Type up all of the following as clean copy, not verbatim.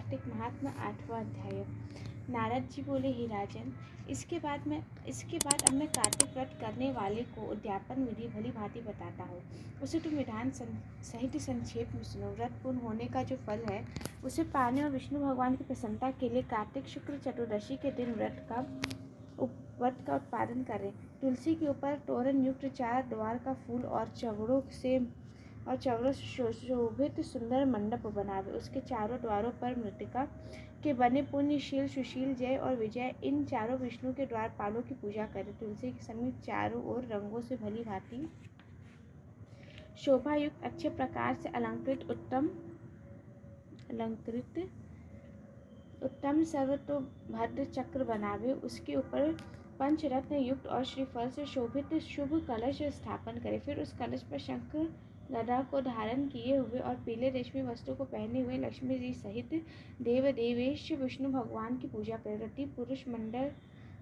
कार्तिक महात्म्य 8वां अध्याय। नारद जी बोले, हे राजन, इसके बाद अब मैं कार्तिक व्रत करने वाले को उद्यापन विधि भली भांति बताता हूँ। उसे तुम विधान सहित संक्षेप में सुनो। व्रत पूर्ण होने का जो फल है उसे पाने और विष्णु भगवान की प्रसन्नता के लिए कार्तिक शुक्ल चतुर्दशी के दिन व्रत का उत्पादन करें। तुलसी के ऊपर तोरण युक्त 4 द्वार का फूल और चवड़ों से शोभित सुंदर मंडप बनावे। उसके चारों द्वारों पर मृतिका के बने पुण्यशील, सुशील, जय और विजय इन चारों विष्णु के द्वारपालों की पूजा करें। तुलसी के समीप चारों ओर रंगों से भली भांति शोभा युक्त अच्छे प्रकार से अलंकृत उत्तम सर्वतोभद्र चक्र बनावे। उसके ऊपर पंचरत्न युक्त और श्रीफल से शोभित शुभ कलश स्थापन करे। फिर उस कलश पर शंख गदा को धारण किए हुए और पीले रेशमी वस्त्र को पहने हुए लक्ष्मी जी सहित देव देवेश विष्णु भगवान की पूजा करे। रति पुरुष मंडल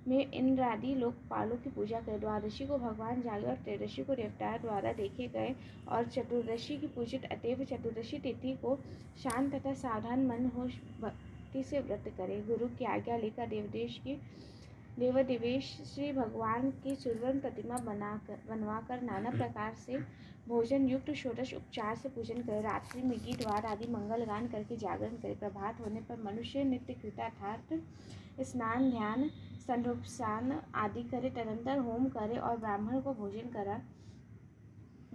में इंद्रादि लोकपालों की पूजा करे। द्वादशी को भगवान जागे और त्रयोदशी को देवताओं द्वारा देखे गए और चतुर्दशी की पूजित अतएव चतुर्दशी तिथि को शांत तथा सावधान मन हो भक्ति से व्रत करे। गुरु की आज्ञा लेकर देवदेवेश श्री भगवान की सुवर्ण प्रतिमा बनवाकर नाना प्रकार से भोजन युक्त षोडश उपचार से पूजन करे। रात्रि में गीत वार आदि मंगल गान करके जागरण करे। प्रभात होने पर मनुष्य नित्य कृतार्थ स्नान ध्यान संध्योपस्नान आदि करे। तदंतर होम करे और ब्राह्मण को भोजन करा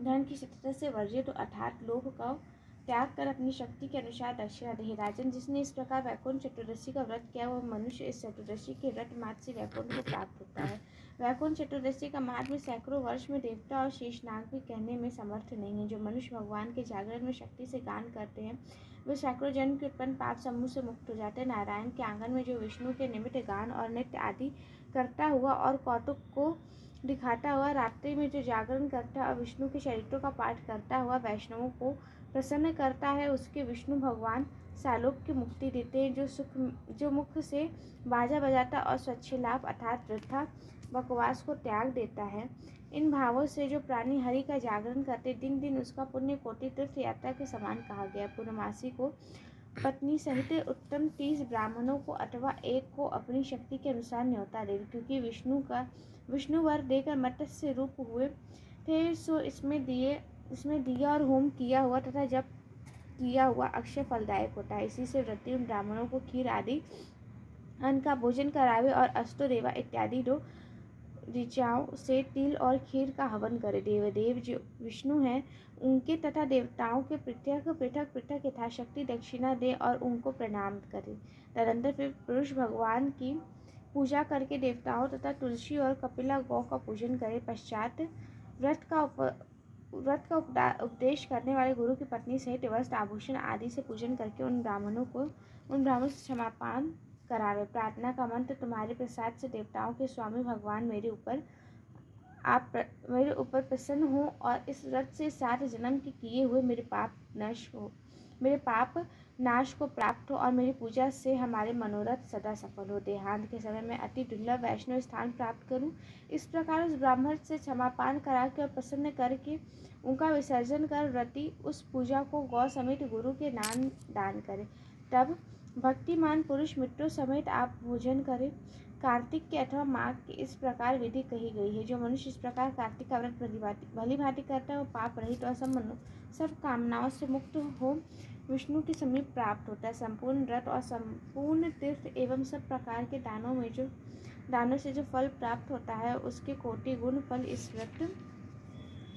धन की शत्रुता से वर्जित अर्थात लोभ का त्याग कर अपनी शक्ति के अनुसार दक्षिणा दे। राजन, जिसने इस प्रकार वैकुंठ चतुर्दशी का व्रत किया वह मनुष्य इस चतुर्दशी के व्रत मात्र से वैकुंठ को प्राप्त होता है। वैकुंठ चतुर्दशी का महात्म्य सैकड़ों वर्ष में देवता और शेषनाग भी कहने में समर्थ नहीं है। जो मनुष्य भगवान के जागरण में शक्ति से गान करते हैं वे सैकड़ों जन्म के उत्पन्न पाप समूह से मुक्त हो जाते हैं। नारायण के आंगन में जो विष्णु के निमित्त गान और नृत्य आदि करता हुआ और कौतुक को दिखाता हुआ रात्रि में जो जागरण करता और विष्णु के चरित्रों का पाठ करता हुआ वैष्णवों को प्रसन्न करता है उसके विष्णु भगवान सालोक्य मुक्ति देते हैं। जो मुख से बाजा बजाता और स्वच्छलाभ अर्थात वृथा बकवास को त्याग देता है। इन भावों से जो प्राणी हरि का जागरण करते दिन दिन उसका पुण्य कोटि तीर्थ यात्रा के समान कहा गया। पूर्णमासी को पत्नी सहित उत्तम 30 ब्राह्मणों को अथवा एक को अपनी शक्ति के अनुसार न्योता देवे, क्योंकि विष्णु वर देकर मत्स्य रूप हुए थे। सो इसमें दिया और होम किया हुआ तथा जप किया हुआ अक्षय फलदायक होता है। इसी से व्रती उन ब्राह्मणों को खीर आदि अन्न का भोजन करावे और अस्तोरेवा इत्यादि दो ऋचाओं से तिल और खीर का हवन करे। देवदेव जो विष्णु हैं उनके तथा देवताओं के पृथक यथाशक्ति दक्षिणा दे और उनको प्रणाम करे। तदंतर फिर पुरुष भगवान की पूजा करके देवताओं तथा तुलसी और कपिला गौ का पूजन करे। पश्चात व्रत का उपदेश करने वाले गुरु की पत्नी सहित वस्त्र आभूषण आदि से पूजन करके उन ब्राह्मणों से क्षमापान करावे। प्रार्थना का मंत्र, तुम्हारे प्रसाद से देवताओं के स्वामी भगवान मेरे ऊपर प्रसन्न हो और इस व्रत से 7 जन्म के किए हुए मेरे पाप नाश को प्राप्त हो और मेरी पूजा से हमारे मनोरथ सदा सफल हो। देहांत के समय में अति दुर्लभ वैष्णव स्थान प्राप्त करूं। इस प्रकार उस ब्राह्मण से क्षमापान करा के और प्रसन्न करके उनका विसर्जन कर व्रती उस पूजा को गौ समेत गुरु के नाम दान करे। तब भक्तिमान पुरुष मित्रों समेत आप भोजन करें। कार्तिक के अथवा माघ की इस प्रकार विधि कही गई है। जो मनुष्य इस प्रकार कार्तिक का व्रत भली भांति करता है वो पाप रहित और सब कामनाओं से मुक्त हो विष्णु के समीप प्राप्त होता है। संपूर्ण व्रत और संपूर्ण तीर्थ एवं सब प्रकार के दानों से जो फल प्राप्त होता है उसके कोटि गुण फल इस व्रत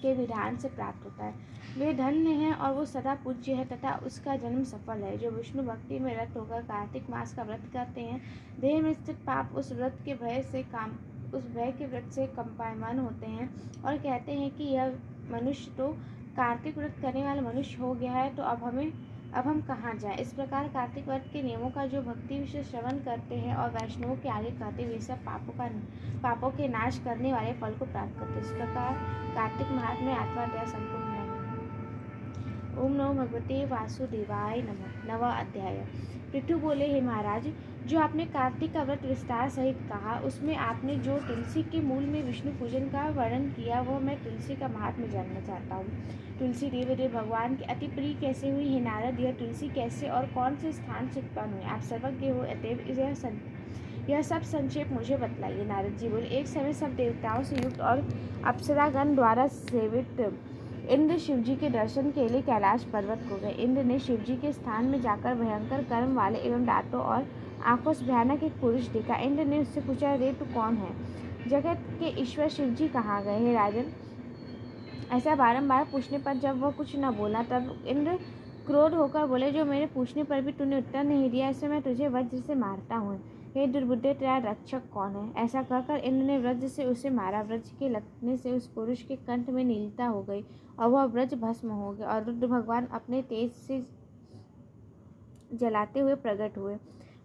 के विधान से प्राप्त होता है। वे धन्य है और वो सदा पूज्य है तथा उसका जन्म सफल है। जो विष्णु भक्ति में रत होकर कार्तिक मास का व्रत करते हैं देह में स्थित पाप उस भय के व्रत से कंपायमान होते हैं और कहते हैं कि यह मनुष्य तो कार्तिक व्रत करने वाला मनुष्य हो गया है, तो अब हम कहाँ जाएं। इस प्रकार कार्तिक व्रत के नियमों का जो भक्ति से श्रवण करते हैं और वैष्णवों के आगे कहते हुए सब पापों के नाश करने वाले फल को प्राप्त करते हैं। इस प्रकार कार्तिक महात्म्य 8वां अध्याय संपूर्ण है। ओम नमो भगवते वासुदेवाय नमः। नवा अध्याय। पृथु बोले, हे महाराज, जो आपने कार्तिक का व्रत विस्तार सहित कहा, उसमें आपने जो तुलसी के मूल में विष्णु पूजन का वर्णन किया, वह मैं तुलसी का महात्म्य जानना चाहता हूँ। तुलसी देव भगवान की अति प्रिय कैसे हुई? हे नारद, यह तुलसी कैसे और कौन से स्थान से उत्पन्न हुई? आप सर्वज्ञ हो, अतएव यह सब संक्षेप मुझे बतलाइए। नारद जी बोले, एक समय सब देवताओं से युक्त और अप्सरागण द्वारा सेवित इंद्र शिवजी के दर्शन के लिए कैलाश पर्वत को गए। इंद्र ने शिवजी के स्थान में जाकर भयंकर कर्म वाले एवं दांतों और आंखों से भयानक एक पुरुष देखा। इंद्र ने उससे पूछा, रे तू कौन है? जगत के ईश्वर शिवजी कहाँ गए? हे राजन, ऐसा बारंबार पूछने पर जब वह कुछ न बोला, तब इंद्र क्रोध होकर बोले, जो मेरे पूछने पर भी तूने उत्तर नहीं दिया, इससे मैं तुझे वज्र से मारता हूँ। हे दुर्बुद्धे, तेरा रक्षक कौन है? ऐसा कहकर इंद्र ने वज्र से उसे मारा। वज्र के लगने से उस पुरुष के कंठ में नीलता हो गई और वह वज्र भस्म हो गया, और रुद्र भगवान अपने तेज से जलाते हुए प्रकट हुए।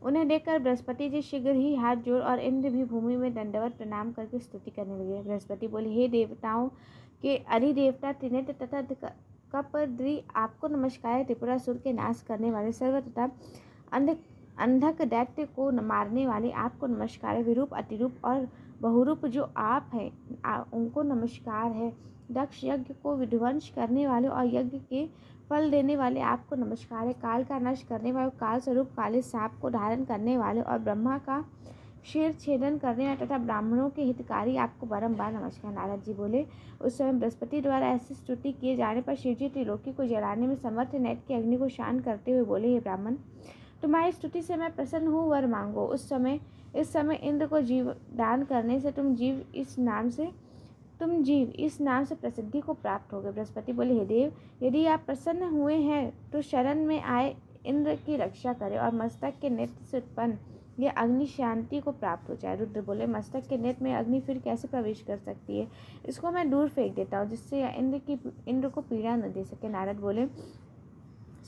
उन्हें देखकर बृहस्पति जी शीघ्र ही हाथ जोड़ और इंद्र भी भूमि में दंडवत प्रणाम करके स्तुति करने लगे। बृहस्पति बोले, हे देवताओं के अधिदेवता त्रिनेत्र तथा कपद्री, आपको नमस्कार है। त्रिपुरासुर के नाश करने वाले, सर्व तथा अंधक दैत्य को मारने वाले, आपको नमस्कार है। विरूप, अतिरूप और बहुरूप जो आप हैं, उनको नमस्कार है। दक्ष यज्ञ को विध्वंस करने वाले और यज्ञ के फल देने वाले, आपको नमस्कार है। काल का नाश करने वाले, काल स्वरूप काले सांप को धारण करने वाले और ब्रह्मा का शीर छेदन करने वाले तथा ब्राह्मणों के हितकारी, आपको बारंबार नमस्कार। नारद जी बोले, उस समय बृहस्पति द्वारा ऐसी स्तुति किए जाने पर शिवजी त्रिलोकी को जलाने में समर्थ नैत की अग्नि को शांत करते हुए बोले, हे ब्राह्मण, तुम्हारी स्तुति से मैं प्रसन्न हूँ, वर मांगो। इस समय इंद्र को जीव दान करने से तुम जीव इस नाम से प्रसिद्धि को प्राप्त हो गए। बृहस्पति बोले, हे देव, यदि आप प्रसन्न हुए हैं तो शरण में आए इंद्र की रक्षा करें और मस्तक के नेत्र से उत्पन्न यह अग्नि शांति को प्राप्त हो जाए। रुद्र बोले, मस्तक के नेत्र में अग्नि फिर कैसे प्रवेश कर सकती है? इसको मैं दूर फेंक देता हूँ, जिससे इंद्र को पीड़ा न दे सके। नारद बोले,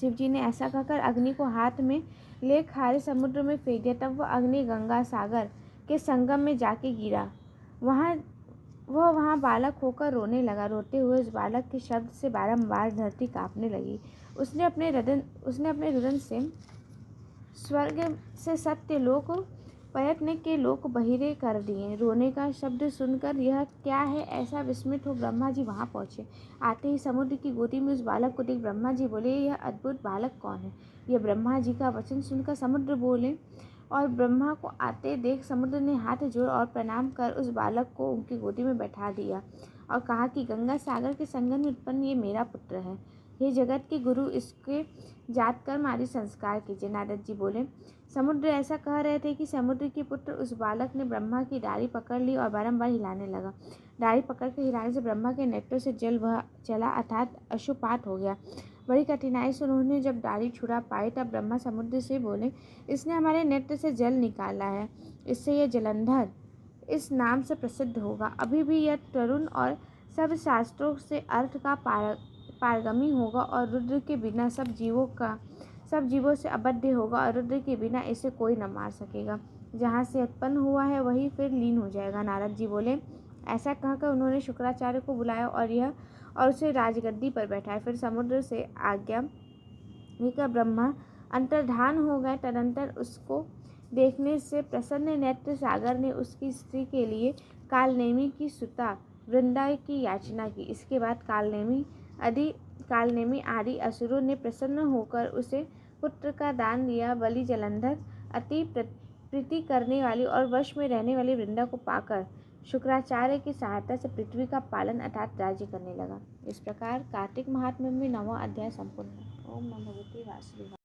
शिवजी ने ऐसा कहकर अग्नि को हाथ में ले खारे समुद्र में फेंक दिया। तब वह अग्नि गंगा सागर के संगम में जाके गिरा। वहाँ बालक होकर रोने लगा। रोते हुए उस बालक के शब्द से बारंबार धरती कांपने लगी। उसने अपने रुदन से स्वर्ग से सत्य लोक प्रयत्न के लोक बहिरे कर दिए। रोने का शब्द सुनकर यह क्या है, ऐसा विस्मित हो ब्रह्मा जी वहाँ पहुँचे। आते ही समुद्र की गोदी में उस बालक को देख ब्रह्मा जी बोले, यह अद्भुत बालक कौन है? यह ब्रह्मा जी का वचन सुनकर समुद्र बोले, और ब्रह्मा को आते देख समुद्र ने हाथ जोड़ और प्रणाम कर उस बालक को उनकी गोदी में बैठा दिया और कहा कि गंगा सागर के संगम में उत्पन्न ये मेरा पुत्र है। हे जगत के गुरु, इसके जात कर्म आदि संस्कार कीजिए। नारद जी बोले, समुद्र ऐसा कह रहे थे कि समुद्र के पुत्र उस बालक ने ब्रह्मा की डाली पकड़ ली और बारंबार हिलाने लगा। डाली पकड़ के हिलाने से ब्रह्मा के नेत्रों से जल बह चला, अर्थात अशुपात हो गया। बड़ी कठिनाई से उन्होंने जब डाली छुड़ा पाई, तब ब्रह्मा समुद्र से बोले, इसने हमारे नेत्र से जल निकाला है, इससे यह जलंधर इस नाम से प्रसिद्ध होगा। अभी भी यह तरुण और सब शास्त्रों से अर्थ का पारगमी होगा और रुद्र के बिना सब जीवों से अबद्ध होगा और रुद्र के बिना इसे कोई न मार सकेगा। जहाँ से उत्पन्न हुआ है वही फिर लीन हो जाएगा। नारद जी बोले, ऐसा कहकर उन्होंने शुक्राचार्य को बुलाया और उसे राजगद्दी पर बैठाया। फिर समुद्र से आज्ञा लेकर ब्रह्मा अंतर्धान हो गए। तदंतर उसको देखने से प्रसन्न नेत्र सागर ने उसकी स्त्री के लिए कालनेमी की सुता वृंदा की याचना की। इसके बाद कालनेमी आदि असुरों ने प्रसन्न होकर उसे पुत्र का दान दिया। बलि जलंधर अति प्रीति करने वाली और वश में रहने वाली वृंदा को पाकर शुक्राचार्य की सहायता से पृथ्वी का पालन अर्थात राज्य करने लगा। इस प्रकार कार्तिक महात्म्य में 9वां अध्याय संपूर्ण। ओम नमो भगवते वासुदेवाय।